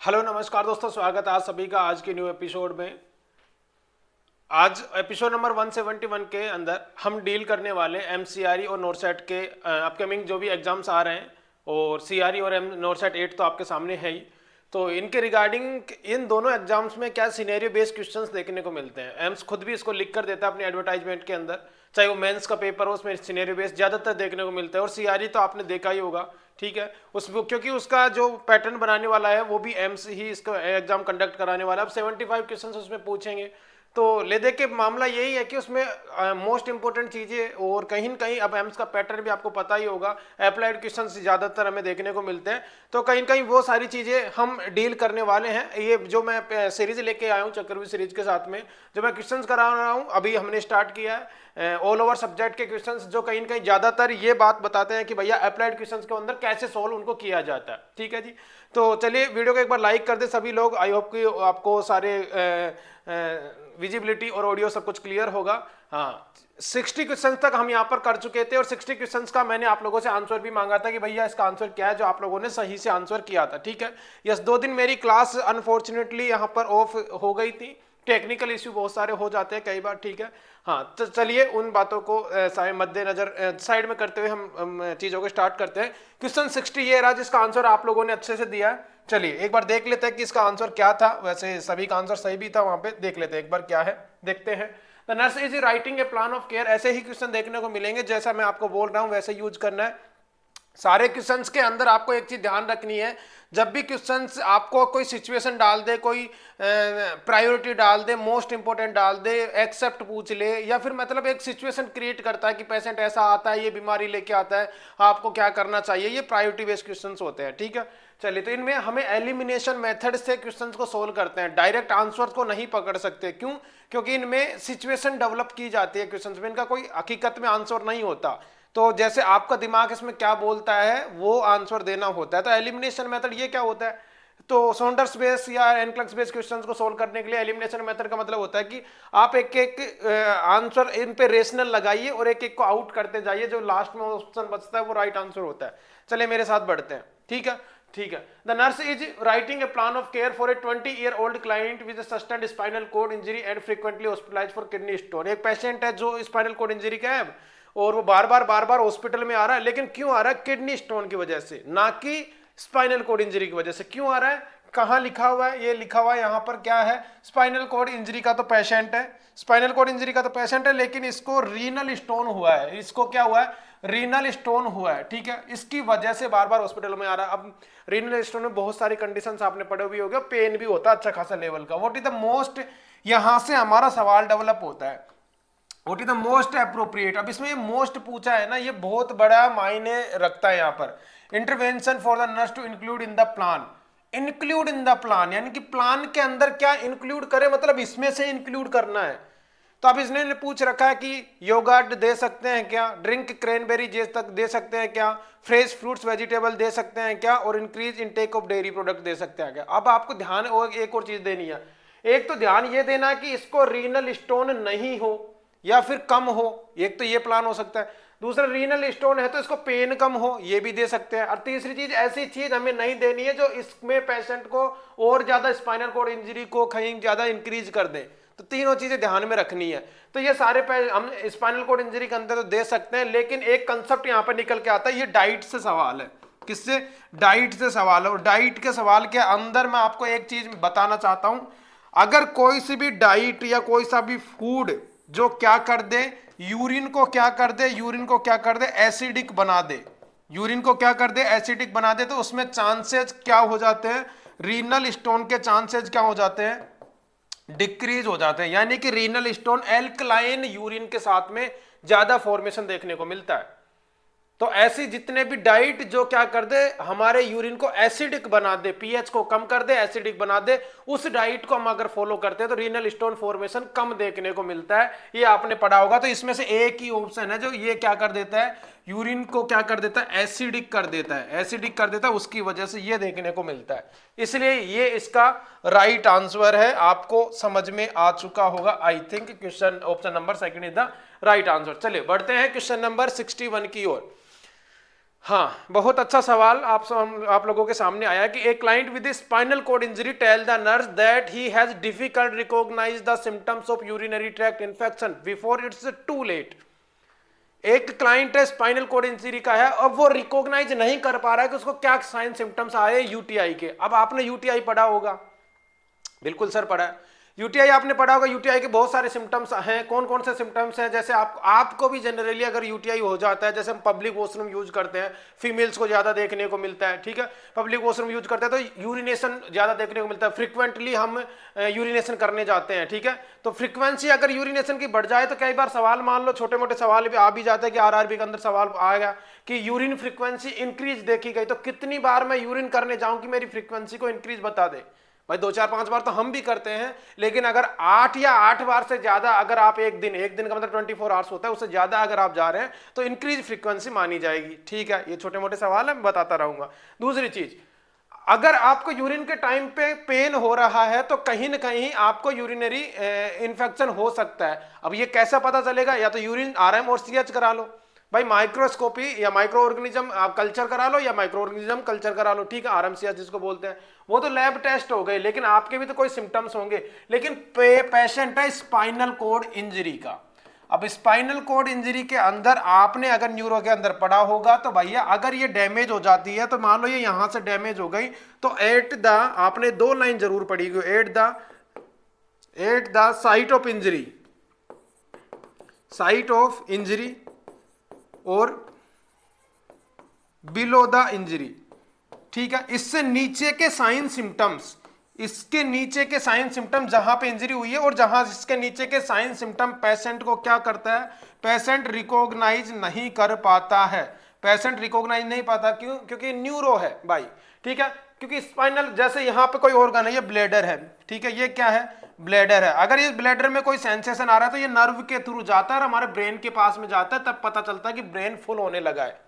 Hello नमस्कार दोस्तों, स्वागत है आप सभी का आज के न्यू एपिसोड में। आज एपिसोड नंबर 171 के अंदर हम डील करने वाले एमसीआरई और नोरसेट के अपकमिंग जो भी एग्जाम्स आ रहे हैं, और सीआरई और नोरसेट 8 तो आपके सामने है ही। तो इनके रिगार्डिंग इन दोनों एग्जाम्स में क्या सिनेरियो बेस्ड क्वेश्चंस देखने को मिलते हैं। एम्स खुद भी इसको लिख कर देता है अपनी एडवर्टाइजमेंट के अंदर, चाहे वो मेंस का पेपर हो, उसमें सिनेरियो बेस्ड ज़्यादातर देखने को मिलता है। और सीआरई तो आपने देखा ही होगा, ठीक है, उसमें क्योंकि उसका जो पैटर्न बनाने वाला है वो भी एम्स ही इसका एग्जाम कंडक्ट कराने वाला है। अब 75 क्वेश्चन उसमें पूछेंगे, तो ले दे के मामला यही है कि उसमें मोस्ट इंपॉर्टेंट चीज़ें, और कहीं न कहीं अब एम्स का पैटर्न भी आपको पता ही होगा, अप्लाइड क्वेश्चन ज़्यादातर हमें देखने को मिलते हैं। तो कहीं न कहीं वो सारी चीज़ें हम डील करने वाले हैं। ये जो मैं सीरीज लेके आया हूँ चक्रव्यूह सीरीज के साथ में, जो मैं क्वेश्चंस करा रहा हूँ, अभी हमने स्टार्ट किया है ऑल ओवर सब्जेक्ट के क्वेश्चंस, जो कहीं न कहीं ज़्यादातर ये बात बताते हैं कि भैया अप्लाइड क्वेश्चंस के अंदर कैसे सोल्व उनको किया जाता है। ठीक है जी, तो चलिए वीडियो को एक बार लाइक कर दे सभी लोग। आई होप कि आपको सारे विजिबिलिटी और ऑडियो सब कुछ क्लियर होगा। हाँ, 60 क्वेश्चंस तक हम यहाँ पर कर चुके थे, और 60 क्वेश्चंस का मैंने आप लोगों से आंसर भी मांगा था कि भैया इसका आंसर क्या है, जो आप लोगों ने सही से आंसर किया था। ठीक है, यस, 2 दिन मेरी क्लास अनफॉर्चुनेटली यहाँ पर ऑफ हो गई थी, टेक्निकल इश्यू बहुत सारे हो जाते हैं कई बार। ठीक है, हाँ, तो चलिए उन बातों को मद्देनजर साइड में करते हुए हम चीज़ों को स्टार्ट करते हैं। क्वेश्चन 60 ये रहा जिसका आंसर आप लोगों ने अच्छे से दिया है। चलिए एक बार देख लेते हैं कि इसका आंसर क्या था। वैसे सभी का आंसर सही भी था, वहां पे देख लेते हैं एक बार क्या है, देखते हैं। The nurse is writing a plan of care, ऐसे ही क्वेश्चन देखने को मिलेंगे जैसा मैं आपको बोल रहा हूं वैसे यूज करना है। सारे क्वेश्चंस के अंदर आपको एक चीज ध्यान रखनी है, जब भी क्वेश्चंस आपको कोई सिचुएशन डाल दे, कोई प्रायोरिटी डाल दे, मोस्ट इंपोर्टेंट डाल दे, एक्सेप्ट पूछ ले, या फिर मतलब एक सिचुएशन क्रिएट करता है कि पेशेंट ऐसा आता है, ये बीमारी लेके आता है, आपको क्या करना चाहिए, ये प्रायोरिटी बेस्ड क्वेश्चंस होते हैं। ठीक है, चलिए, तो इनमें हमें एलिमिनेशन मेथड से क्वेश्चंस को सोल्व करते हैं, डायरेक्ट आंसर को नहीं पकड़ सकते। क्यों? क्योंकि इनमें सिचुएशन डेवलप की जाती है क्वेश्चंस में, इनका कोई हकीकत में आंसर नहीं होता। तो जैसे आपका दिमाग इसमें क्या बोलता है वो आंसर देना होता है। तो एलिमिनेशन मेथड ये क्या होता है, तो सॉन्डर्स बेस या एनक्लक्स बेस क्वेश्चंस को सोल्व करने के लिए एलिमिनेशन मेथड का मतलब होता है कि आप एक एक आंसर इन पे रेशनल लगाइए और एक एक को आउट करते जाइए, जो लास्ट में ऑप्शन बचता है वो राइट आंसर होता है। चलिए मेरे साथ बढ़ते हैं। ठीक है, ठीक है। The nurse is writing a plan of care for a 20-year-old client with sustained spinal cord injury and frequently hospitalised for kidney stone. एक पेशेंट है जो स्पाइनल कॉर्ड इंजरी का है, और वो बार बार हॉस्पिटल में आ रहा है, लेकिन क्यों आ रहा है? किडनी स्टोन की वजह से, ना कि स्पाइनल कॉर्ड इंजरी की वजह से। क्यों आ रहा है? कहाँ लिखा हुआ है? ये लिखा हुआ है यहाँ पर, क्या है? स्पाइनल कॉर्ड इंजरी का तो पेशेंट है, स्पाइनल कॉर्ड इंजरी का तो पेशेंट है, लेकिन इसको रीनल स्टोन हुआ है। इसको क्या हुआ है? रीनल स्टोन हुआ है। ठीक है, इसकी वजह से बार बार हॉस्पिटल में आ रहा है। अब रीनल स्टोन में बहुत सारी कंडीशंस आपने पढ़े हुए होंगे, पेन भी होता है अच्छा खासा लेवल का। व्हाट इज द मोस्ट, यहां से हमारा सवाल डेवलप होता है, what is the most appropriate. अब इसमें ये मोस्ट पूछा है ना, ये बहुत बड़ा मायने रखता है यहाँ पर। Intervention for the nurse to include in the plan, include in the plan यानी कि प्लान के अंदर क्या इंक्लूड करे, मतलब इसमें से इंक्लूड करना है। तो अब इसने पूछ रखा है कि योगर्ट दे सकते हैं क्या, ड्रिंक क्रैनबेरी जेस तक दे सकते हैं क्या, फ्रेश फ्रूट्स वेजिटेबल दे सकते हैं क्या, और increase intake of dairy product दे सकते हैं क्या। अब आपको ध्यान और एक और चीज देनी है। एक तो ध्यान ये देना कि इसको रीनल स्टोन नहीं हो या फिर कम हो, एक तो ये प्लान हो सकता है। दूसरा, रीनल स्टोन है तो इसको पेन कम हो, ये भी दे सकते हैं। और तीसरी चीज, ऐसी चीज हमें नहीं देनी है जो इसमें पेशेंट को और ज्यादा स्पाइनल कॉर्ड इंजरी को कहीं ज्यादा इंक्रीज कर दे। तो तीनों चीजें ध्यान में रखनी है। तो ये सारे हम स्पाइनल कॉर्ड इंजरी के अंदर तो दे सकते हैं, लेकिन एक कंसेप्ट यहां पर निकल के आता है, ये डाइट से सवाल है। किससे? डाइट से सवाल है। और डाइट के सवाल के अंदर मैं आपको एक चीज बताना चाहता हूं, अगर कोई सी भी डाइट या कोई सा भी फूड जो क्या कर दे, यूरिन को क्या कर दे, यूरिन को क्या कर दे, एसिडिक बना दे, यूरिन को क्या कर दे, एसिडिक बना दे, तो उसमें चांसेस क्या हो जाते हैं? रीनल स्टोन के चांसेस क्या हो जाते हैं? डिक्रीज हो जाते हैं। यानी कि रीनल स्टोन एल्कलाइन यूरिन के साथ में ज्यादा फॉर्मेशन देखने को मिलता है। तो ऐसी जितने भी डाइट जो क्या कर दे, हमारे यूरिन को एसिडिक बना दे, पीएच को कम कर दे, एसिडिक बना दे, उस डाइट को हम अगर फॉलो करते हैं तो रीनल स्टोन फॉर्मेशन कम देखने को मिलता है। ये आपने पढ़ा होगा। तो इसमें से एक ही ऑप्शन है जो ये क्या कर देता है, यूरिन को क्या कर देता है, एसिडिक कर देता है, एसिडिक कर देता है, उसकी वजह से ये देखने को मिलता है। इसलिए ये इसका राइट आंसर है। आपको समझ में आ चुका होगा I think. Question option number second is the right answer. चलिए बढ़ते हैं क्वेश्चन नंबर 61 की ओर। हाँ, बहुत अच्छा सवाल आप लोगों के सामने आया कि a client with spinal cord injury tell the nurse that he has difficult recognise the symptoms of urinary tract infection before it's too late. एक क्लाइंट है स्पाइनल कॉर्ड इंजरी का है, अब वो रिकॉग्नाइज नहीं कर पा रहा है कि उसको क्या साइन सिम्टम्स आए यूटीआई के। अब आपने यूटीआई पढ़ा होगा, बिल्कुल सर पढ़ा है। यूटीआई आपने पढ़ा होगा, यूटीआई के बहुत सारे सिम्टम्स हैं। कौन कौन से सिम्टम्स हैं? जैसे आपको भी जनरली अगर यूटीआई हो जाता है, जैसे हम पब्लिक वॉशरूम यूज करते हैं, फीमेल्स को ज्यादा देखने को मिलता है, ठीक है, पब्लिक वॉशरूम यूज करते हैं तो यूरिनेशन ज्यादा देखने को मिलता है, फ्रिक्वेंटली हम यूरिनेशन करने जाते हैं, ठीक है। तो फ्रिक्वेंसी अगर यूरिनेशन की बढ़ जाए तो कई बार सवाल, मान लो छोटे मोटे सवाल भी आ भी जाते हैं कि आरआरबी के अंदर सवाल आएगा कि यूरिन फ्रिक्वेंसी इंक्रीज देखी गई, तो कितनी बार मैं यूरिन करने जाऊं कि मेरी फ्रिक्वेंसी को इंक्रीज बता दे। भाई 2 4 5 बार तो हम भी करते हैं, लेकिन अगर 8 या 8 बार से ज्यादा अगर आप एक दिन का मतलब 24 आवर्स होता है, उससे ज्यादा अगर आप जा रहे हैं तो इंक्रीज फ्रीक्वेंसी मानी जाएगी, ठीक है। ये छोटे मोटे सवाल है, मैं बताता रहूंगा। दूसरी चीज, अगर आपको यूरिन के टाइम पे पेन हो रहा है तो कहीं ना कहीं आपको यूरिनरी इन्फेक्शन हो सकता है। अब ये कैसा पता चलेगा? या तो यूरिन आरएम और सीएच करा लो भाई, माइक्रोस्कोपी या माइक्रो ऑर्गेनिज्म आप कल्चर करा लो या माइक्रो ऑर्गेनिज्म कल्चर करा लो, ठीक है, आरएमसीएच जिसको बोलते हैं। वो तो लैब टेस्ट हो गए, लेकिन आपके भी तो कोई सिम्टम्स होंगे। लेकिन पेशेंट है स्पाइनल कॉर्ड इंजरी का। अब स्पाइनल कॉर्ड इंजरी के अंदर आपने अगर न्यूरो के अंदर पढ़ा होगा तो भैया अगर ये डैमेज हो जाती है, तो मान लो ये यहां से डैमेज हो गई, तो एट द, आपने 2 लाइन जरूर पढ़ी गई, at the site of injury और बिलो द इंजरी, ठीक है। इससे नीचे के साइन सिम्टम्स, इसके नीचे के साइन सिम्टम जहां पे इंजरी हुई है और जहां इसके नीचे के साइन सिम्टम पेशेंट को क्या करता है? पेशेंट रिकॉग्नाइज नहीं कर पाता है। पेशेंट रिकॉग्नाइज नहीं पाता, क्यों? क्योंकि न्यूरो है भाई, ठीक है। क्योंकि स्पाइनल, जैसे यहां पे कोई ऑर्गन है, ये ब्लेडर है, ठीक है, ये क्या है? ब्लेडर है। अगर इस ब्लेडर में कोई सेंसेशन आ रहा है तो ये नर्व के थ्रू जाता है और हमारे ब्रेन के पास में जाता है, तब पता चलता है कि ब्रेन फुल होने लगा है,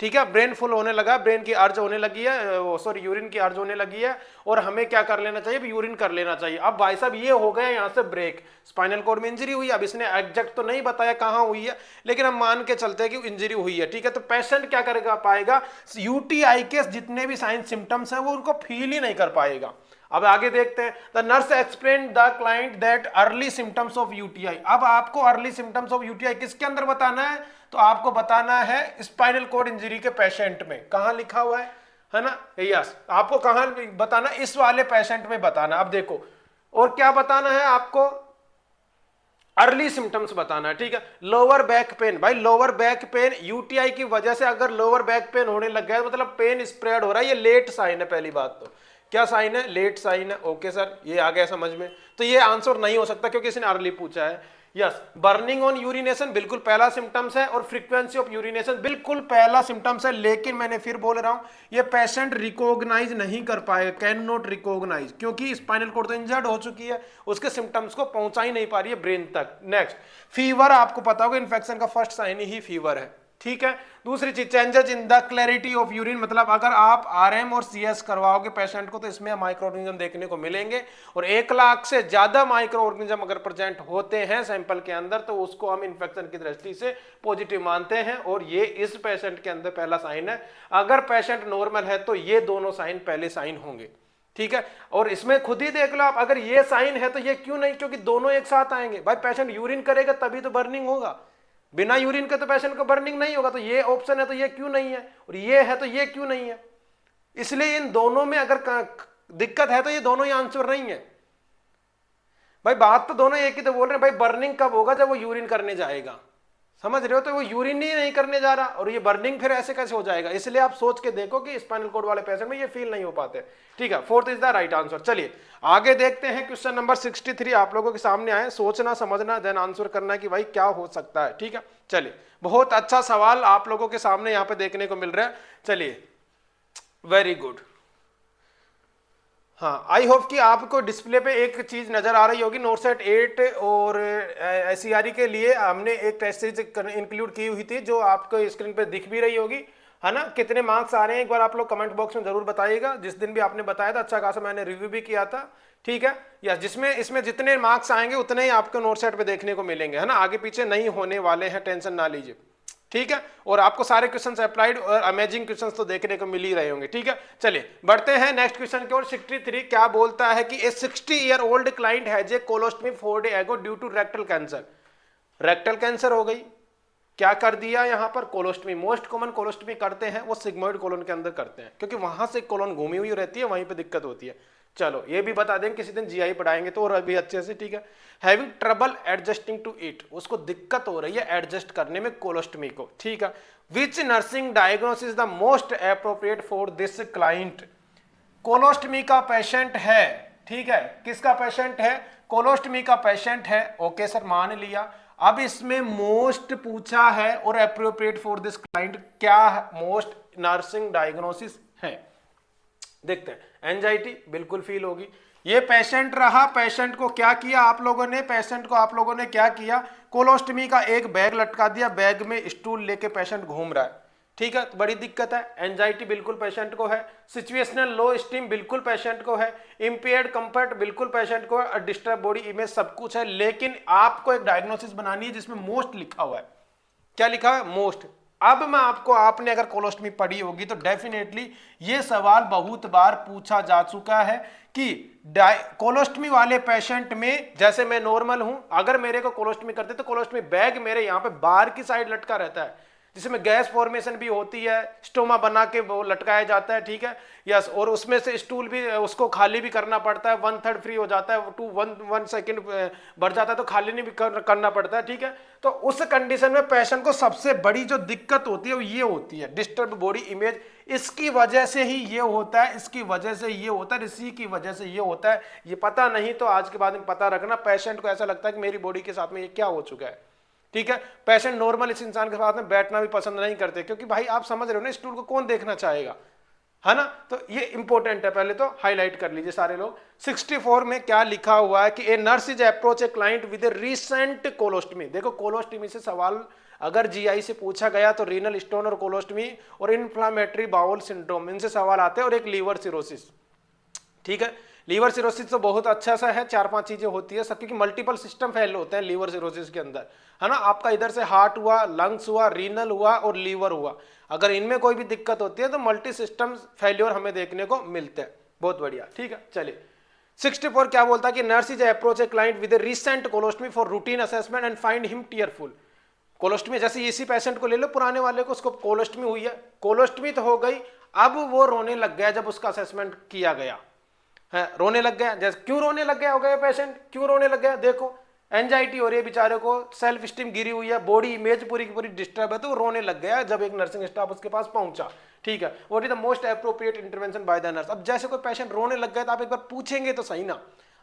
ठीक है, ब्रेन फुल होने लगा, ब्रेन की अर्ज होने लगी है, सॉरी यूरिन की अर्ज होने लगी है, और हमें क्या कर लेना चाहिए? यूरिन कर लेना चाहिए। अब भाई साहब ये हो गया यहां से ब्रेक, स्पाइनल कॉर्ड में इंजरी हुई। अब इसने एग्जैक्ट तो नहीं बताया कहां हुई है, लेकिन हम मान के चलते हैं कि इंजरी हुई है, ठीक है। तो पेशेंट क्या करेगा पाएगा? यूटीआई के जितने भी साइन सिम्टम्स हैं वो उनको फील ही नहीं कर पाएगा। अब आगे देखते हैं, the nurse explain the client that early symptoms of UTI. अब आपको अर्ली सिम्टम्स ऑफ यूटीआई किसके अंदर बताना है? तो आपको बताना है स्पाइनल कॉर्ड इंजरी के पेशेंट में। कहां लिखा हुआ है ना? यस, आपको कहां बताना? इस वाले पेशेंट में बताना। अब देखो, और क्या बताना है आपको? अर्ली सिम्टम्स बताना है, ठीक है। लोअर बैक पेन, भाई लोअर बैक पेन यूटीआई की वजह से अगर लोअर बैक पेन होने लग गया मतलब पेन स्प्रेड हो रहा है, ये लेट साइन है। पहली बात तो क्या साइन है? लेट साइन है। ओके सर, ये आ गया समझ में। तो ये आंसर नहीं हो सकता क्योंकि इसने अर्ली पूछा है। यस, बर्निंग ऑन यूरिनेशन बिल्कुल पहला सिम्टम्स है, और फ्रीक्वेंसी ऑफ यूरिनेशन बिल्कुल पहला सिम्टम्स है। लेकिन मैंने फिर बोल रहा हूं, ये पेशेंट रिकॉग्नाइज नहीं कर पाएगा, कैन नॉट रिकॉग्नाइज, क्योंकि स्पाइनल कॉर्ड तो इंजर्ड हो चुकी है, उसके सिम्टम्स को पहुंचा ही नहीं पा रही है ब्रेन तक। नेक्स्ट, फीवर, आपको पता होगा इन्फेक्शन का फर्स्ट साइन ही फीवर है, ठीक है। दूसरी चीज, changes in the clarity of urine, मतलब अगर आप आरएम और सीएस करवाओगे पेशेंट को तो इसमें माइक्रो ऑर्गेनिज्म देखने को मिलेंगे, और 1 लाख से ज्यादा माइक्रो ऑर्गेनिज्म अगर प्रेजेंट होते हैं सैंपल के अंदर तो उसको हम इन्फेक्शन की दृष्टि से पॉजिटिव मानते हैं, और ये इस पेशेंट के अंदर पहला साइन है। अगर पेशेंट नॉर्मल है तो ये दोनों साइन पहले साइन होंगे, ठीक है। और इसमें खुद ही देख लो आप, अगर ये साइन है तो ये क्यों नहीं? क्योंकि दोनों एक साथ आएंगे भाई। पेशेंट यूरिन करेगा तभी तो बर्निंग होगा, बिना यूरिन के तो पेशेंट को बर्निंग नहीं होगा। तो ये ऑप्शन है तो ये क्यों नहीं है, और ये है तो ये क्यों नहीं है? इसलिए इन दोनों में अगर दिक्कत है तो ये दोनों ही आंसर नहीं है भाई। बात तो दोनों एक ही तो बोल रहे हैं भाई, बर्निंग कब होगा? जब वो यूरिन करने जाएगा, समझ रहे हो? तो वो यूरिन ही नहीं करने जा रहा, और ये बर्निंग फिर ऐसे कैसे हो जाएगा? इसलिए आप सोच के देखो कि स्पाइनल कॉर्ड वाले पेशेंट में ये फील नहीं हो पाते, ठीक है। 4th is the right answer. चलिए आगे देखते हैं, क्वेश्चन नंबर 63 आप लोगों के सामने आए। सोचना समझना देन आंसर करना कि भाई क्या हो सकता है, ठीक है। चलिए, बहुत अच्छा सवाल आप लोगों के सामने यहाँ पे देखने को मिल रहा है। चलिए, वेरी गुड। हाँ, आई होप कि आपको डिस्प्ले पे एक चीज नजर आ रही होगी। नोटसेट 8 और एससीआरई के लिए हमने एक टेस्ट सीरीज इंक्लूड की हुई थी, जो आपको स्क्रीन पे दिख भी रही होगी, है ना। कितने मार्क्स आ रहे हैं एक बार आप लोग कमेंट बॉक्स में जरूर बताइएगा। जिस दिन भी आपने बताया था अच्छा खासा मैंने रिव्यू भी किया था, ठीक है। या जिसमें इसमें जितने मार्क्स आएंगे उतने ही आपको नोटसेट पे देखने को मिलेंगे, है ना। आगे पीछे नहीं होने वाले हैं, टेंशन ना लीजिए। ठीक है, और आपको सारे क्वेश्चंस अप्लाइड और अमेजिंग क्वेश्चंस तो देखने को मिल ही रहे होंगे। ठीक है, चलिए बढ़ते हैं नेक्स्ट क्वेश्चन की ओर। 63 क्या बोलता है कि a 60-year-old client has a colostomy 4 day ago due to rectal cancer. Rectal cancer हो गई, क्या कर दिया यहां पर, कोलोस्टमी। मोस्ट कॉमन कोलोस्टमी करते हैं वो सिग्मोइड कोलोन के अंदर करते हैं, क्योंकि वहां से कोलोन घूमी हुई रहती है, वहीं पे दिक्कत होती है। चलो ये भी बता दें, किसी दिन जीआई पढ़ाएंगे तो और अभी अच्छे से। ठीक है, having trouble adjusting to it, उसको दिक्कत हो रही है एडजस्ट करने में कोलोस्टमी को। ठीक है, विच nursing diagnosis the most appropriate for this client. Colostomy का पेशेंट है, ठीक है, किसका पेशेंट है, कोलोस्टमी का पेशेंट है। ओके सर, मान लिया। अब इसमें मोस्ट पूछा है और एप्रोप्रिएट फॉर दिस क्लाइंट, क्या मोस्ट नर्सिंग डायग्नोसिस है, देखते हैं। एंजाइटी बिल्कुल फील होगी। ये पेशेंट रहा, पेशेंट को क्या किया आप लोगों ने, पेशेंट को आप लोगों ने क्या किया, कोलोस्टमी का एक बैग लटका दिया, बैग में स्टूल लेके पेशेंट घूम रहा है। ठीक है, बड़ी दिक्कत है। एंजाइटी बिल्कुल पेशेंट को है, सिचुएशनल लो स्टीम बिल्कुल पेशेंट को है, इंपेयर्ड कंफर्ट बिल्कुल पेशेंट को है, डिस्टर्ब बॉडी इमेज सब कुछ है। लेकिन आपको एक डायग्नोसिस बनानी है जिसमें मोस्ट लिखा हुआ है। क्या लिखा है, मोस्ट। अब मैं आपको, आपने अगर कोलोस्टमी पढ़ी होगी तो डेफिनेटली ये सवाल बहुत बार पूछा जा चुका है कि कोलोस्टमी वाले पेशेंट में, जैसे मैं नॉर्मल हूं, अगर मेरे को कोलोस्टमी करते तो कोलोस्टमी बैग मेरे यहां पे बाहर की साइड लटका रहता है, जिसमें गैस फॉर्मेशन भी होती है, स्टोमा बना के वो लटकाया जाता है। ठीक है, यस, और उसमें से स्टूल भी उसको खाली भी करना पड़ता है, 1/3 फ्री हो जाता है, 1 सेकेंड बढ़ जाता है तो खाली नहीं भी करना पड़ता है। ठीक है, तो उस कंडीशन में पेशेंट को सबसे बड़ी जो दिक्कत होती है वो ये होती है, डिस्टर्ब बॉडी इमेज। इसकी वजह से ही ये होता है, इसकी वजह से ये होता है, इसी की वजह से ये होता है। ये पता नहीं तो आज के बाद में पता रखना, पेशेंट को ऐसा लगता है कि मेरी बॉडी के साथ में ये क्या हो चुका है। ठीक है, पेशेंट नॉर्मल इस इंसान के साथ में बैठना भी पसंद नहीं करते, क्योंकि भाई आप समझ रहे हो ना, स्टूल को कौन देखना चाहेगा, है ना। तो ये इंपॉर्टेंट है, पहले तो हाईलाइट कर लीजिए सारे लोग। 64 में क्या लिखा हुआ है कि a nurse is approach A client with a recent colostomy. देखो कोलोस्टमी से सवाल अगर जीआई से पूछा गया तो रीनल स्टोन और कोलोस्टमी और इन्फ्लामेटरी बाउल सिंड्रोम, इनसे सवाल आते हैं, और एक लीवर सिरोसिस। ठीक है, लीवर सिरोसिस तो बहुत अच्छा सा है, 4-5 चीजें होती है सब, क्योंकि मल्टीपल सिस्टम फेल होते हैं लीवर सिरोसिस के अंदर, है ना। आपका इधर से हार्ट हुआ, लंग्स हुआ, रीनल हुआ और लीवर हुआ, अगर इनमें कोई भी दिक्कत होती है तो मल्टी सिस्टम फेल्योर हमें देखने को मिलते हैं। बहुत बढ़िया, ठीक है। चलिए 64 क्या बोलता है कि nurse is approach A client with A recent colostomy for routine assessment and find him tearful. Colostomy, जैसे इसी पेशेंट को ले लो, पुराने वाले को, उसको कोलोस्टमी हुई है, कोलोस्टमी तो हो गई, अब वो रोने लग गया जब उसका असेसमेंट किया गया है, रोने लग गया। जैसे क्यों रोने लग गया, हो गया पेशेंट क्यों रोने लग गया, देखो एंजाइटी हो रही है बेचारे को, सेल्फ स्टीम गिरी हुई है, बॉडी इमेज पूरी की पूरी डिस्टर्ब है, तो वो रोने लग गया जब एक नर्सिंग स्टाफ उसके पास पहुंचा। ठीक है, what is the most appropriate intervention bye the nurse. अब जैसे कोई पेशेंट रोने लग गया तो आप एक बार पूछेंगे तो सही ना,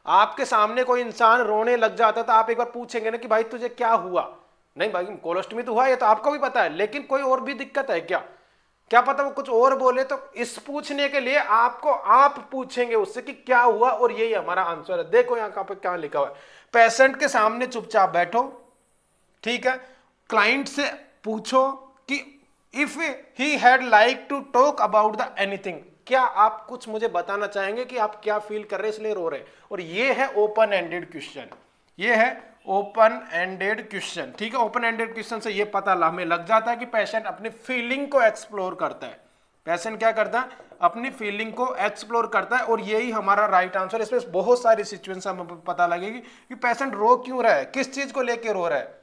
आपके सामने कोई इंसान रोने लग जाता तो आप एक बार पूछेंगे ना कि भाई तुझे क्या हुआ। नहीं भाई कोलोस्टमी तो हुआ है, ये तो आपको भी पता है, लेकिन कोई और भी दिक्कत है क्या, क्या पता वो कुछ और बोले, तो इस पूछने के लिए आपको आप पूछेंगे उससे कि क्या हुआ, और यही हमारा आंसर है। देखो यहाँ पे क्या लिखा हुआ है, पेशेंट के सामने चुपचाप बैठो, ठीक है, क्लाइंट से पूछो कि if he had like to talk about the anything, क्या आप कुछ मुझे बताना चाहेंगे कि आप क्या फील कर रहे हैं इसलिए रो रहे हैं। और ये है ओपन एंडेड क्वेश्चन, ये है ओपन एंडेड क्वेश्चन। ठीक है, ओपन एंडेड क्वेश्चन से ये पता हमें लग जाता है कि पेशेंट अपनी फीलिंग को एक्सप्लोर करता है। पेशेंट क्या करता है, अपनी फीलिंग को एक्सप्लोर करता है, और यही हमारा राइट आंसर। इसमें बहुत सारी सिचुएशन हमें पता लगेगी कि पेशेंट रो क्यों रहा है, किस चीज को लेके रो रहा है,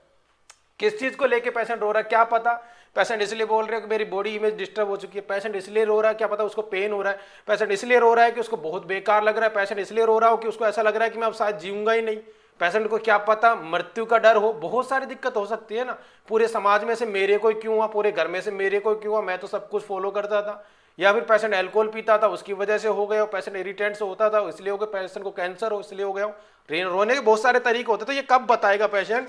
किस चीज को लेके पेशेंट रो रहा है। क्या पता पेशेंट इसलिए बोल रहे हो कि मेरी बॉडी इमेज डिस्टर्ब हो चुकी है, पेशेंट इसलिए रो रहा है, क्या पता उसको पेन हो रहा है, पेशेंट इसलिए रो रहा है कि उसको बहुत बेकार लग रहा है, पेशेंट इसलिए रो रहा हो कि उसको ऐसा लग रहा है कि मैं अब शायद जीऊंगा ही नहीं, पेशेंट को क्या पता मृत्यु का डर हो, बहुत सारी दिक्कत हो सकती है ना। पूरे समाज में से मेरे को क्यों हुआ, पूरे घर में से मेरे को क्यों हुआ, मैं तो सब कुछ फॉलो करता था, या फिर पेशेंट अल्कोहल पीता था उसकी वजह से हो गया, पेशेंट इरिटेंट से होता था इसलिए हो गया, पेशेंट को कैंसर हो इसलिए हो गया। रोने के बहुत सारे तरीके होते, तो ये कब बताएगा पेशेंट,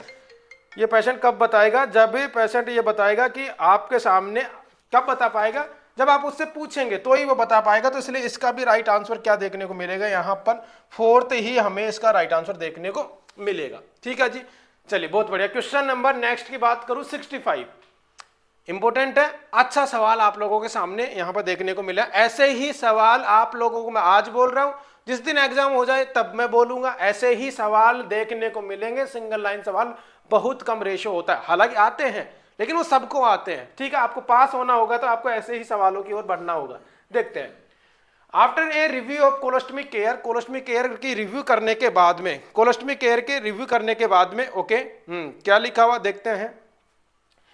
ये पेशेंट कब बताएगा, जब पेशेंट ये बताएगा कि आपके सामने, कब बता पाएगा, जब आप उससे पूछेंगे तो ही वो बता पाएगा। तो इसलिए इसका भी राइट आंसर क्या देखने को मिलेगा, यहाँ पर 4th ही हमें इसका राइट आंसर देखने को मिलेगा। ठीक है जी, चलिए बहुत बढ़िया। क्वेश्चन नंबर नेक्स्ट की बात करूं 65, इंपॉर्टेंट है, अच्छा सवाल आप लोगों के सामने यहाँ पर देखने को मिला। ऐसे ही सवाल आप लोगों को मैं आज बोल रहा हूं, जिस दिन एग्जाम हो जाए तब मैं बोलूंगा, ऐसे ही सवाल देखने को मिलेंगे। सिंगल लाइन सवाल बहुत कम रेशो होता है, हालांकि आते हैं लेकिन वो सबको आते हैं, ठीक है। आपको पास होना होगा तो आपको ऐसे ही सवालों की ओर बढ़ना होगा। देखते हैं, after a review of colostomy care, colostomy care की रिव्यू करने के बाद में, कोलोस्टमी केयर के रिव्यू करने के बाद में, ओके, क्या लिखा हुआ देखते हैं।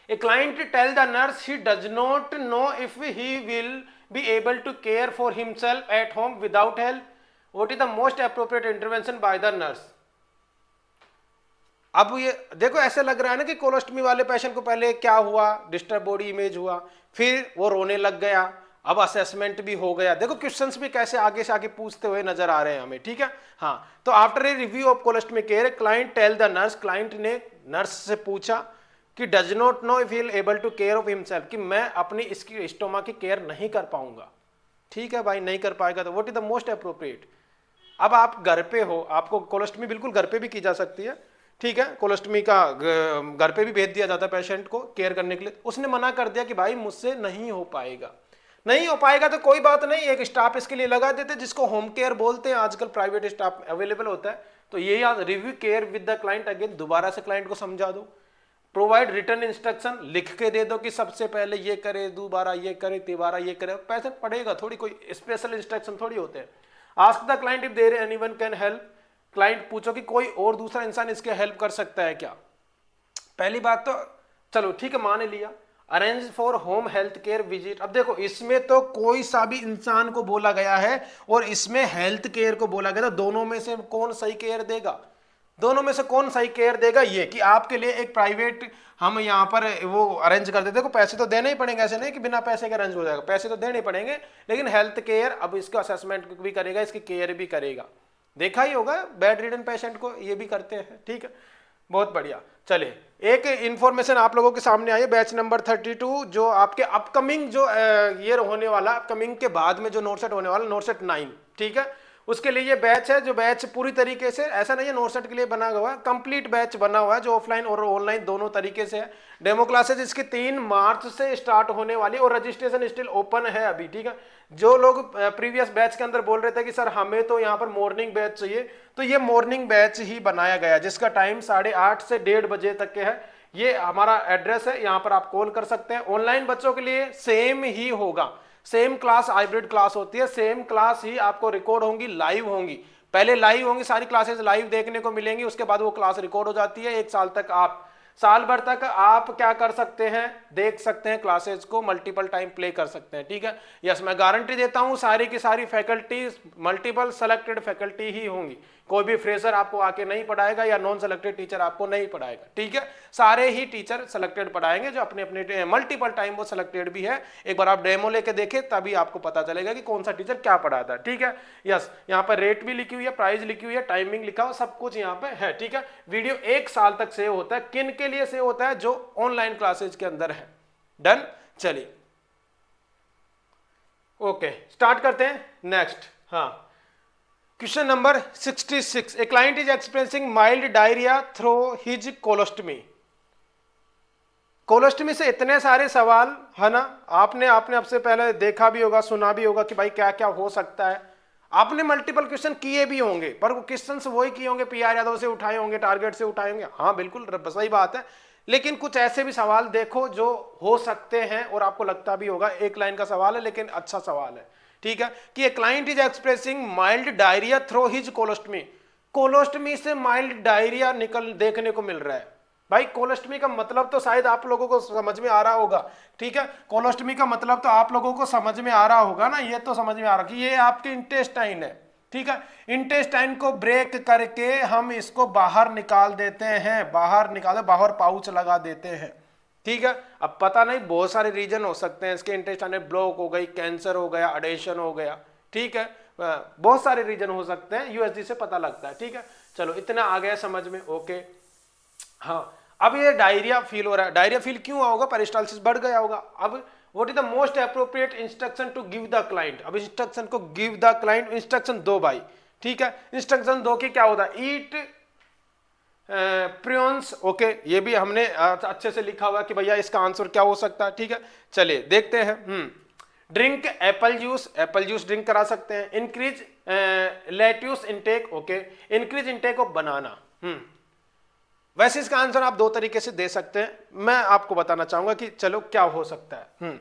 A client tell the nurse he does not know if he will be able to care for himself at home without help. What is the most appropriate intervention by the nurse? अब ये देखो, ऐसे लग रहा है ना कि colostomy वाले पेशेंट को पहले क्या हुआ, डिस्टर्ब बॉडी इमेज हुआ, फिर वो रोने लग गया, अब असेसमेंट भी हो गया। देखो क्वेश्चंस भी कैसे आगे से आगे पूछते हुए नजर आ रहे हैं हमें, ठीक है। हाँ, तो after a review of colostomy care, client tell the nurse, client ने नर्स से पूछा कि does not know if he able to care of himself, कि मैं अपनी इसकी स्टोमा की केयर नहीं कर पाऊंगा। ठीक है भाई, नहीं कर पाएगा तो what is the most appropriate. अब आप घर पे हो, आपको कोलोस्टमी बिल्कुल घर पे भी की जा सकती है, ठीक है। कोलोस्टमी का घर पे भी भेज दिया जाता है पेशेंट को केयर करने के लिए। उसने मना कर दिया कि भाई मुझसे नहीं हो पाएगा, नहीं हो पाएगा तो कोई बात नहीं, एक स्टाफ इसके लिए लगा देते जिसको होम केयर बोलते हैं, आजकल प्राइवेट स्टाफ अवेलेबल होता है। तो ये याद, review care with the client again, दोबारा से क्लाइंट को समझा दो। प्रोवाइड रिटर्न इंस्ट्रक्शन, लिख के दे दो कि सबसे पहले ये करे, दोबारा ये करे, तिबारा ये करे, पैसे पड़ेगा, थोड़ी कोई स्पेशल इंस्ट्रक्शन थोड़ी होते हैं। Ask the client if there anyone can help, client पूछो कि कोई और दूसरा इंसान इसके हेल्प कर सकता है क्या। पहली बात तो चलो ठीक है, मान लिया। Arrange for home health care visit, अब देखो इसमें तो कोई सा भी इंसान को बोला गया है और इसमें हेल्थ केयर को बोला गया, तो दोनों में से कौन सही केयर देगा, दोनों में से कौन सही केयर देगा, ये कि आपके लिए एक प्राइवेट हम यहाँ पर वो अरेंज कर देते। देखो पैसे तो देने ही पड़ेंगे, ऐसे नहीं कि बिना पैसे के अरेंज हो जाएगा, पैसे तो देने पड़ेंगे, लेकिन हेल्थ केयर अब इसका असेसमेंट भी करेगा, इसकी केयर भी करेगा। देखा ही होगा बेड रिडन पेशेंट को ये भी करते हैं, ठीक है, बहुत बढ़िया। चलिए, एक इंफॉर्मेशन आप लोगों के सामने आई है, बैच नंबर 32, जो आपके अपकमिंग जो ईयर होने वाला, अपकमिंग के बाद में जो नोटसेट होने वाला, नोटसेट 9, ठीक है, उसके लिए ये बैच है। जो बैच पूरी तरीके से, ऐसा नहीं है नोटसेट के लिए बना हुआ है, कंप्लीट बैच बना हुआ है जो ऑफलाइन और ऑनलाइन दोनों तरीके से है। डेमो क्लासेज इसकी 3 मार्च से स्टार्ट होने वाली और रजिस्ट्रेशन स्टिल ओपन है अभी, ठीक है। जो लोग प्रीवियस बैच के अंदर बोल रहे थे कि सर हमें तो यहाँ पर मॉर्निंग बैच चाहिए, तो ये मॉर्निंग बैच ही बनाया गया, जिसका टाइम 8:30 से 1:30 बजे तक के है। ये हमारा एड्रेस है, यहाँ पर आप कॉल कर सकते हैं। ऑनलाइन बच्चों के लिए सेम ही होगा, सेम क्लास, हाइब्रिड क्लास होती है, सेम क्लास ही आपको रिकॉर्ड होंगी, लाइव होंगी। पहले लाइव होंगी, सारी क्लासेस लाइव देखने को मिलेंगी, उसके बाद वो क्लास रिकॉर्ड हो जाती है। 1 साल तक आप, साल भर तक आप क्या कर सकते हैं, देख सकते हैं क्लासेस को, मल्टीपल टाइम प्ले कर सकते हैं, ठीक है। यस, मैं गारंटी देता हूं सारी की सारी फैकल्टी मल्टीपल सेलेक्टेड फैकल्टी ही होंगी, कोई भी फ्रेशर आपको आके नहीं पढ़ाएगा या नॉन सेलेक्टेड टीचर आपको नहीं पढ़ाएगा, ठीक है। सारे ही टीचर सेलेक्टेड पढ़ाएंगे, जो अपने अपने मल्टीपल टाइम वो सेलेक्टेड भी है। एक बार आप डेमो लेके देखें तभी आपको पता चलेगा कि कौन सा टीचर क्या पढ़ाता है, ठीक है। यस, यहाँ पर रेट भी लिखी हुई है, प्राइस लिखी हुई है, टाइमिंग लिखा हुआ, सब कुछ यहाँ पे है, ठीक है। वीडियो 1 साल तक सेव होता है, किन के लिए सेव होता है, जो ऑनलाइन क्लासेज के अंदर है। डन, चलिए ओके, स्टार्ट करते हैं नेक्स्ट। हाँ, question number 66, a client is experiencing mild diarrhoea through his colostomy. Colostomy से इतने सारे सवाल है ना, आपने अब से पहले देखा भी होगा, सुना भी होगा कि भाई क्या क्या हो सकता है। आपने मल्टीपल क्वेश्चन किए भी होंगे, पर वो क्वेश्चन वही किए होंगे, PR यादव से उठाए होंगे, टारगेट से उठाए होंगे, हाँ बिल्कुल सही बात है। लेकिन कुछ ऐसे भी सवाल देखो जो हो सकते हैं और आपको लगता भी होगा, एक लाइन का सवाल है लेकिन अच्छा सवाल है, ठीक है, कि a client is expressing mild diarrhoea through his colostomy. Colostomy से माइल्ड डायरिया देखने को मिल रहा है। भाई कोलोस्टमी का मतलब तो शायद आप लोगों को समझ में आ रहा होगा, ठीक है। कोलोस्टमी का मतलब तो आप लोगों को समझ में आ रहा होगा ना, ये तो समझ में आ रहा कि ये आपके इंटेस्टाइन है, ठीक है। इंटेस्टाइन को ब्रेक करके हम इसको बाहर निकाल देते हैं, बाहर पाउच लगा देते हैं, ठीक है। अब पता नहीं, बहुत सारे रीजन हो सकते हैं इसके, इंटेस्टाइन में ब्लॉक हो गई, कैंसर हो गया, अडेशन हो गया, ठीक है, बहुत सारे रीजन हो सकते हैं, USG से पता लगता है, ठीक है। चलो इतना आ गया समझ में, ओके। हाँ, अब ये डायरिया फील हो रहा है, डायरिया फील क्यों होगा, पेरिस्टाल्सिस बढ़ गया होगा। अब what is the most appropriate instruction to give the client. अब इंस्ट्रक्शन को गिव द क्लाइंट, इंस्ट्रक्शन दो भाई, ठीक है। इंस्ट्रक्शन दो की क्या होता है, ईट प्रियंस, ओके, ये भी हमने अच्छे से लिखा हुआ कि भैया इसका आंसर क्या हो सकता है, ठीक है। चलिए देखते हैं। ड्रिंक एप्पल जूस ड्रिंक करा सकते हैं। Increase lettuce intake, okay, increase intake of बनाना। वैसे इसका आंसर आप दो तरीके से दे सकते हैं, मैं आपको बताना चाहूंगा कि चलो क्या हो सकता है।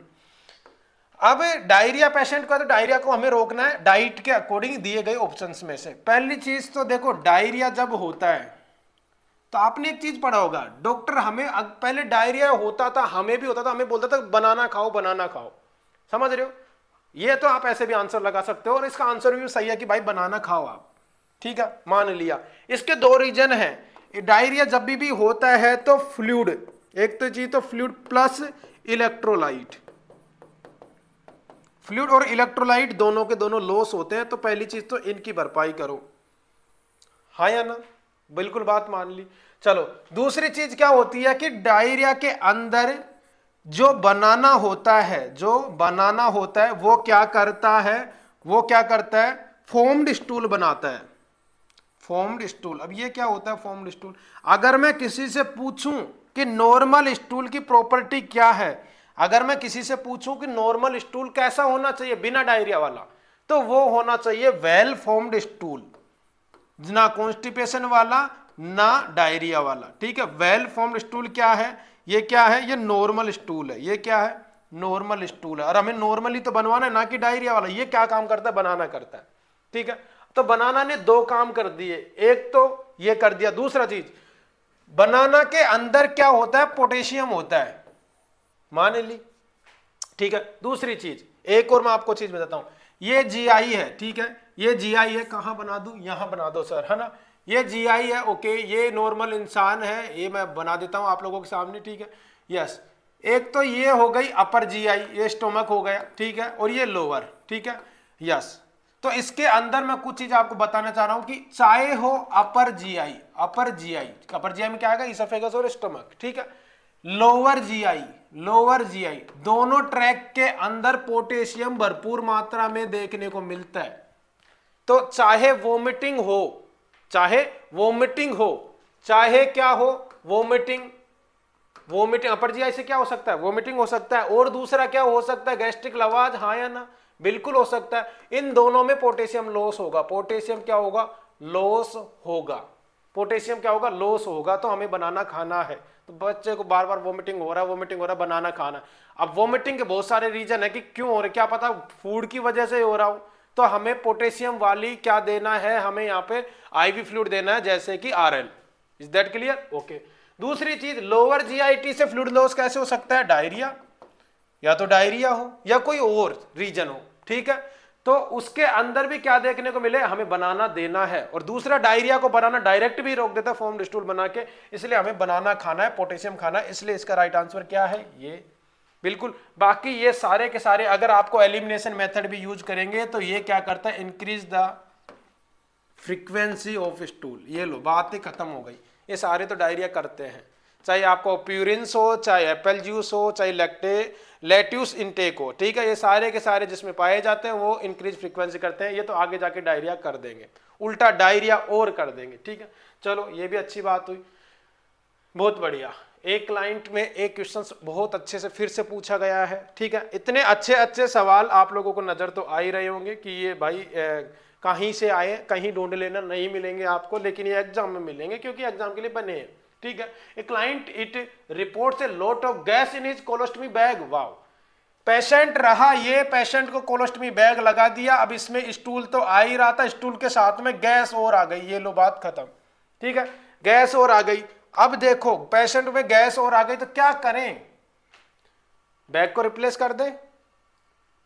अब डायरिया पेशेंट का, तो डायरिया को हमें रोकना है डाइट के अकॉर्डिंग दिए गए ऑप्शंस में से। पहली चीज तो देखो, डायरिया जब होता है तो आपने एक चीज पढ़ा होगा, डॉक्टर हमें पहले डायरिया होता था, हमें भी होता था, हमें बोलता था बनाना खाओ बनाना खाओ, समझ रहे हो? ये तो आप ऐसे भी आंसर लगा सकते हो और इसका आंसर भी सही है कि भाई बनाना खाओ आप, ठीक है, मान लिया। इसके दो रीजन है। डायरिया जब भी होता है तो फ्लूइड, एक तो चीज तो फ्लूइड प्लस इलेक्ट्रोलाइट, फ्लूइड और इलेक्ट्रोलाइट दोनों के दोनों लॉस होते हैं, तो पहली चीज तो इनकी भरपाई करो, हाँ या ना? बिल्कुल बात मान ली। चलो दूसरी चीज क्या होती है कि डायरिया के अंदर जो बनाना होता है, जो बनाना होता है वो क्या करता है, वो क्या करता है, फॉर्म्ड स्टूल बनाता है, फॉर्म्ड स्टूल। अब ये क्या होता है फॉर्म्ड स्टूल? अगर मैं किसी से पूछूं कि नॉर्मल स्टूल की प्रॉपर्टी क्या है, अगर मैं किसी से पूछूं कि नॉर्मल स्टूल कैसा होना चाहिए बिना डायरिया वाला, तो वो होना चाहिए वेल फॉर्म्ड स्टूल, ना कॉन्स्टिपेशन वाला ना डायरिया वाला, ठीक है। वेल फॉर्म्ड स्टूल क्या है, ये क्या है, ये नॉर्मल स्टूल है, ये क्या है, नॉर्मल स्टूल है। और हमें नॉर्मली तो बनवाना है, ना कि डायरिया वाला। ये क्या काम करता है, बनाना करता है, ठीक है। तो बनाना ने दो काम कर दिए, एक तो ये कर दिया, दूसरा चीज बनाना के अंदर क्या होता है, पोटेशियम होता है, मान ली, ठीक है। दूसरी चीज एक और मैं आपको चीज बताता हूं, ये जीआई है, ठीक है, ये जीआई है, कहां बना दूं, यहां बना दो सर, है ना, ये जीआई है, ओके। ये नॉर्मल इंसान है, ये मैं बना देता हूं आप लोगों के सामने, ठीक है, यस। एक तो ये हो गई अपर जीआई, ये स्टोमक हो गया, ठीक है, और ये लोअर, ठीक है, यस। तो इसके अंदर मैं कुछ चीज आपको बताना चाह रहा हूं कि चाहे हो upper GI, upper GI, upper GI में क्या आएगा, इसोफेगस और स्टोमक, ठीक है, लोअर जीआई, लोअर जीआई, दोनों ट्रैक के अंदर पोटेशियम भरपूर मात्रा में देखने को मिलता है। तो चाहे वोमिटिंग हो, चाहे वोमिटिंग हो, चाहे क्या हो, वोमिटिंग, वोमिटिंग अपर जीआई से क्या हो सकता है, वोमिटिंग हो सकता है, और दूसरा क्या हो सकता है, गैस्ट्रिक लवाज, हाँ या ना? बिल्कुल हो सकता है। इन दोनों में पोटेशियम लॉस होगा, पोटेशियम क्या होगा, लॉस होगा, पोटेशियम क्या होगा, लॉस होगा। तो हमें बनाना खाना है। तो बच्चे को बार बार वोमिटिंग हो रहा है, वोमिटिंग हो रहा है, बनाना खाना। अब वोमिटिंग के बहुत सारे रीजन है कि क्यों हो रहे, क्या पता फूड की वजह से हो रहा हो, तो हमें पोटेशियम वाली क्या देना है, हमें यहाँ पे आईवी फ्लूइड देना है, जैसे कि RL. Is that clear? Okay. दूसरी चीज, लोअर जीआईटी से फ्लूइड लॉस कैसे हो सकता है, डायरिया, या तो डायरिया हो या कोई और रीजन हो, ठीक है। तो उसके अंदर भी क्या देखने को मिले, हमें बनाना देना है। और दूसरा, डायरिया को बनाना डायरेक्ट भी रोक देता है फॉर्म्ड स्टूल बना के, इसलिए हमें बनाना खाना है, पोटेशियम खाना है। इसलिए इसका राइट आंसर क्या है, ये, बिल्कुल। बाकी ये सारे के सारे अगर आपको एलिमिनेशन मेथड भी यूज करेंगे तो ये क्या करता है, increase the frequency of stool. ये लो, बात ही खत्म हो गई। ये सारे तो डायरिया करते हैं, चाहे आपको प्यूरिन्स हो, चाहे एप्पल जूस हो, चाहे लेट्यूस इनटेक हो, ठीक है। ये सारे के सारे जिसमें पाए जाते हैं वो इंक्रीज फ्रीक्वेंसी करते हैं। ये तो आगे जाके डायरिया कर देंगे, उल्टा डायरिया और कर देंगे, ठीक है। चलो ये भी अच्छी बात हुई, बहुत बढ़िया। एक क्लाइंट में एक क्वेश्चन बहुत अच्छे से फिर से पूछा गया है, ठीक है। इतने अच्छे अच्छे सवाल आप लोगों को नजर तो आ ही रहे होंगे कि ये भाई कहीं से आए, कहीं ढूंढ लेना नहीं मिलेंगे आपको, लेकिन ये एग्जाम में मिलेंगे क्योंकि एग्जाम के लिए बने हैं, ठीक है। A client it reports a lot of gas in his colostomy bag. Wow, patient रहा, ये पेशेंट को कोलोस्टमी बैग लगा दिया, अब इसमें स्टूल तो आ ही रहा था, स्टूल के साथ में गैस और आ गई। ये लो, बात खत्म, ठीक है, गैस और आ गई। अब देखो पेशेंट में गैस और आ गई तो क्या करें, बैग को रिप्लेस कर दे,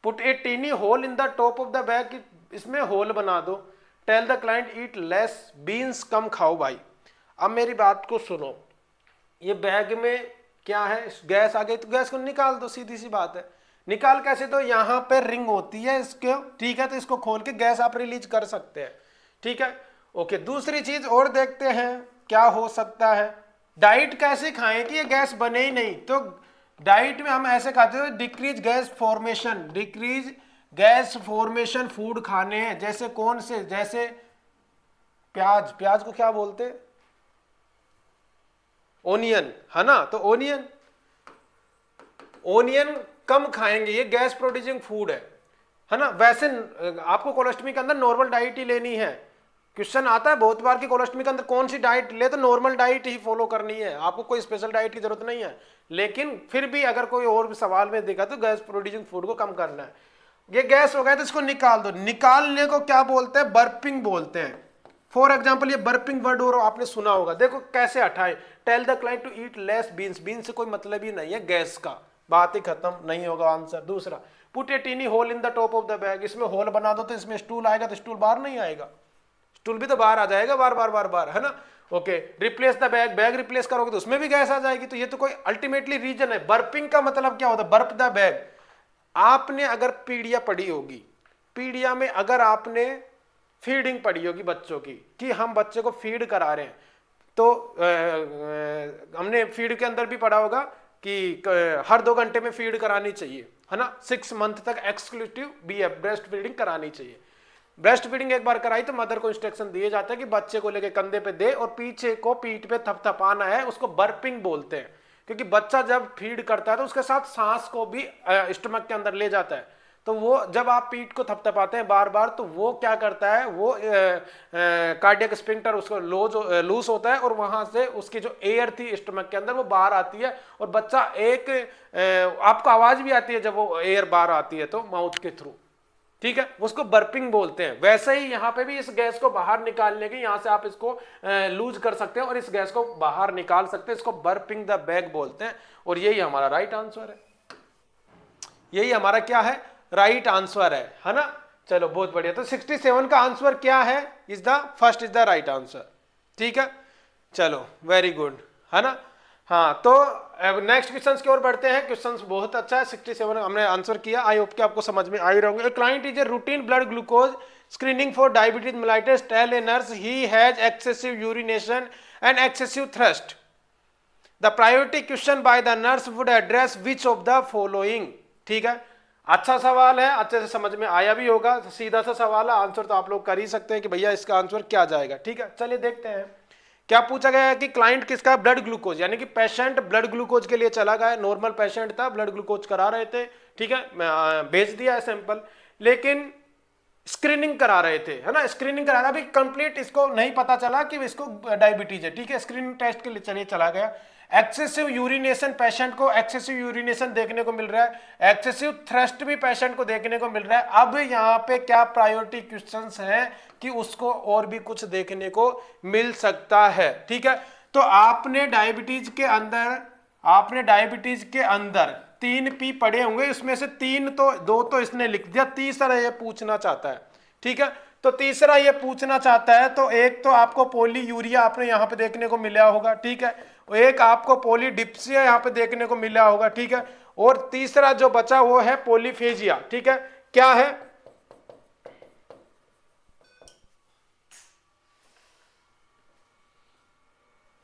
put a tiny hole in the top of the bag, इसमें होल बना दो। Tell the client eat less beans, कम खाओ भाई। अब मेरी बात को सुनो, ये बैग में क्या है, गैस आ गई तो गैस को निकाल दो, सीधी सी बात है। निकाल कैसे, तो यहाँ पे रिंग होती है इसके, ठीक है, तो इसको खोल के गैस आप रिलीज कर सकते हैं, ठीक है, ओके। दूसरी चीज और देखते हैं क्या हो सकता है, डाइट कैसे खाएं कि ये गैस बने ही नहीं। तो डाइट में हम ऐसे खाते हैं, decrease gas formation, decrease gas formation food खाने हैं, जैसे कौन से, जैसे प्याज, प्याज को क्या बोलते, ओनियन, है ना। तो ओनियन, ओनियन कम खाएंगे, ये गैस प्रोड्यूसिंग फूड है ना। वैसे आपको कोलोस्टमी के अंदर नॉर्मल डाइट ही लेनी है, क्वेश्चन आता है बहुत बार कि कोलोस्टमी के अंदर कौन सी डाइट ले, तो नॉर्मल डाइट ही फॉलो करनी है, आपको कोई स्पेशल डाइट की जरूरत नहीं है। लेकिन फिर भी अगर कोई और भी सवाल में देखा तो गैस प्रोड्यूसिंग फूड को कम करना है। ये गैस हो गया तो इसको निकाल दो। निकालने को क्या बोलते हैं? बर्पिंग बोलते हैं। फॉर एग्जाम्पल ये बर्पिंग वर्ड और आपने सुना होगा, देखो कैसे हटाए। Tell the client to eat less beans, beans से कोई मतलब ही नहीं है गैस का, बात ही खत्म, नहीं होगा आंसर। दूसरा, put a tiny hole in the top of the bag, इसमें होल बना दो तो इसमें स्टूल आएगा, तो स्टूल बाहर नहीं आएगा, स्टूल भी तो बाहर आ जाएगा बार बार बार बार, है ना। Okay, replace the bag, bag replace करोगे तो उसमें भी गैस आ जाएगी। तो ये तो कोई अल्टीमेटली रीजन है। बर्पिंग का मतलब क्या होता है? Burp the bag. आपने अगर पीडिया पढ़ी होगी, पीडिया में अगर आपने फीडिंग पढ़ी होगी बच्चों की, कि हम बच्चे को फीड करा रहे हैं, तो हमने फीड के अंदर भी पढ़ा होगा कि हर 2 घंटे में फीड करानी चाहिए, है ना। 6 मंथ तक एक्सक्लूसिव BF ब्रेस्ट फीडिंग करानी चाहिए। ब्रेस्ट फीडिंग एक बार कराई तो मदर को इंस्ट्रक्शन दिए जाते हैं कि बच्चे को लेके कंधे पे दे और पीछे को पीठ पे थपथपाना है, उसको बर्पिंग बोलते हैं। क्योंकि बच्चा जब फीड करता है तो उसके साथ सांस को भी स्टमक के अंदर ले जाता है। तो वो जब आप पीठ को थपथपाते हैं बार बार, तो वो क्या करता है, वो कार्डियक स्फिंक्टर उसको लूज होता है और वहां से उसकी जो एयर थी स्टमक के अंदर वो बाहर आती है, और बच्चा आपको आवाज भी आती है जब वो एयर बाहर आती है तो माउथ के थ्रू, ठीक है, उसको बर्पिंग बोलते हैं। वैसे ही यहाँ पे भी इस गैस को बाहर निकालने की, यहाँ से आप इसको लूज कर सकते हैं और इस गैस को बाहर निकाल सकते हैं, इसको बर्पिंग द बैग बोलते हैं। और यही हमारा राइट आंसर है, यही हमारा क्या है, राइट आंसर है ना। चलो बहुत बढ़िया। तो 67 का आंसर क्या है? Is the first is the right answer, ठीक है। चलो वेरी गुड, है ना। हाँ, तो नेक्स्ट क्वेश्चंस की ओर बढ़ते हैं। क्वेश्चंस बहुत अच्छा है। 67 हमने आंसर किया, आई होप कि आपको समझ में आ ही रहोगे। Client is a routine blood glucose screening for diabetes mellitus, tell a nurse he has excessive urination and excessive thrust. The priority question by the nurse would address which of the following. ठीक है, अच्छा सवाल है, अच्छे से समझ में आया भी होगा। सीधा सा सवाल है, आंसर तो आप लोग कर ही सकते हैं कि भैया इसका आंसर क्या जाएगा। ठीक है, चलिए देखते हैं क्या पूछा गया है कि क्लाइंट किसका, ब्लड ग्लूकोज, यानी कि पेशेंट ब्लड ग्लूकोज के लिए चला गया। नॉर्मल पेशेंट था, ब्लड ग्लूकोज करा रहे थे, ठीक है, भेज दिया है सैंपल, लेकिन स्क्रीनिंग करा रहे थे, है ना। स्क्रीनिंग करा रहा, अभी कंप्लीट इसको नहीं पता चला कि इसको डायबिटीज है, ठीक है। स्क्रीनिंग टेस्ट के लिए चलिए चला गया। एक्सेसिव यूरिनेशन, पेशेंट को एक्सेसिव यूरिनेशन देखने को मिल रहा है, एक्सेसिव थ्रस्ट भी पेशेंट को देखने को मिल रहा है। अब यहाँ पे क्या प्रायोरिटी क्वेश्चंस हैं कि उसको और भी कुछ देखने को मिल सकता है, ठीक है। तो आपने डायबिटीज के अंदर 3P पढ़े होंगे, उसमें से 2 तो इसने लिख दिया, तीसरा ये पूछना चाहता है, ठीक है। तो तीसरा ये पूछना चाहता है, तो एक तो आपको पॉलीयूरिया आपने यहाँ पे देखने को मिला होगा, ठीक है, एक आपको पॉलीडिप्सिया यहाँ पे देखने को मिला होगा, ठीक है, और तीसरा जो बचा वो है पॉलीफेजिया, ठीक है। क्या है?